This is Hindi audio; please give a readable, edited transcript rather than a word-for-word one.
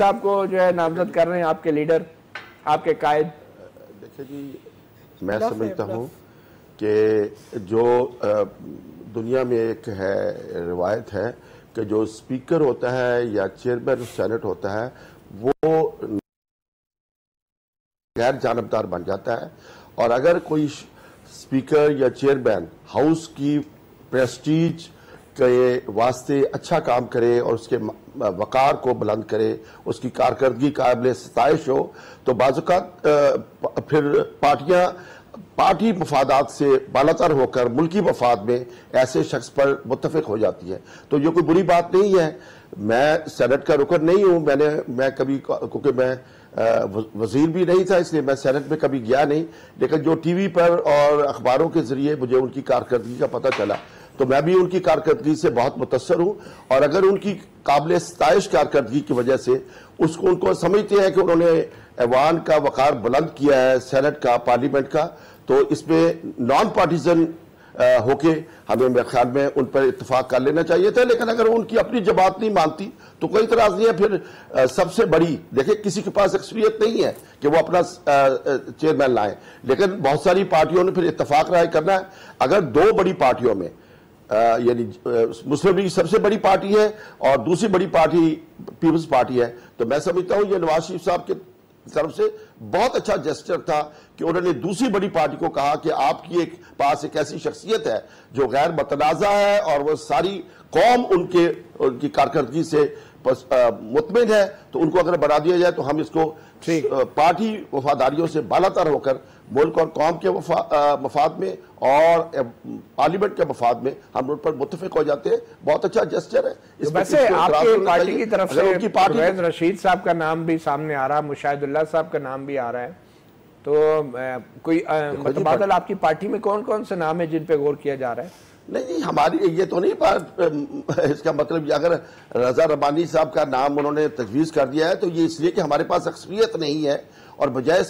साहब को जो है नामजद कर रहे हैं आपके लीडर, आपके कायद? देखिए जी, मैं समझता हूँ कि जो दुनिया में एक है रिवायत है कि जो स्पीकर होता है या चेयरमैन सेनेट होता है वो गैर जानबदार बन जाता है, और अगर कोई स्पीकर या चेयरमैन हाउस की प्रेस्टीज के वास्ते अच्छा काम करे और उसके वकार को बुलंद करे, उसकी कारकर्दगी काबिल सताइश हो, तो बाज़-औक़ात फिर पार्टियां पार्टी मफादात से बालातर होकर मुल्की मफाद में ऐसे शख्स पर मुत्तफिक हो जाती है। तो ये कोई बुरी बात नहीं है। मैं सेनेट का रुकन नहीं हूँ, मैं कभी, क्योंकि मैं वजीर भी नहीं था इसलिए मैं सेनेट में कभी गया नहीं, लेकिन जो टीवी पर और अखबारों के जरिए मुझे उनकी कारकर्दगी का पता चला तो मैं भी उनकी कारकर्दगी से बहुत मुतअस्सर हूँ। और अगर उनकी काबिल सताइश कारकर्दगी की वजह से उनको समझते हैं कि उन्होंने ऐवान का वकार बुलंद किया है, सेनेट का, पार्लियामेंट का, तो इसमें नॉन पार्टीजन होके हमें मेरे ख्याल में उन पर इत्तेफाक कर लेना चाहिए था। लेकिन अगर उनकी अपनी जमात नहीं मानती तो कोई इतराज नहीं है। फिर सबसे बड़ी, देखिए किसी के पास एक्सपीरियंस नहीं है कि वो अपना चेयरमैन लाए, लेकिन बहुत सारी पार्टियों ने फिर इत्तेफाक राय करना है। अगर दो बड़ी पार्टियों में यानी मुस्लिम लीग सबसे बड़ी पार्टी है और दूसरी बड़ी पार्टी पीपल्स पार्टी है, तो मैं समझता हूं ये नवाज शरीफ साहब के तरफ से बहुत अच्छा जेस्चर था कि उन्होंने दूसरी बड़ी पार्टी को कहा कि आपकी पास एक ऐसी शख्सियत है जो गैर मतनाज़ा है और वह सारी कौम उनकी कारकर्दगी से मुतमिन है, तो उनको अगर बना दिया जाए तो हम इसको पार्टी वफादारियों से बालातर होकर मुल्क और कौम के मफाद में और पार्लियामेंट के मफाद में हम उन पर मुत्तफिक हो जाते हैं। बहुत अच्छा जेस्चर है। इस वैसे आपकी पार्टी की तरफ से उनकी पार्टी रशीद साहब का नाम भी सामने आ रहा है, मुशाहिदुल्लाह साहब का नाम भी आ रहा है, तो कोई मतबादल आपकी पार्टी में कौन कौन से नाम है जिन पे गौर किया जा रहा है? नहीं, हमारी ये तो नहीं बात, इसका मतलब अगर रजा रबानी साहब का नाम उन्होंने तजवीज़ कर दिया है तो ये इसलिए कि हमारे पास एक्सपीरियंस नहीं है, और बजाय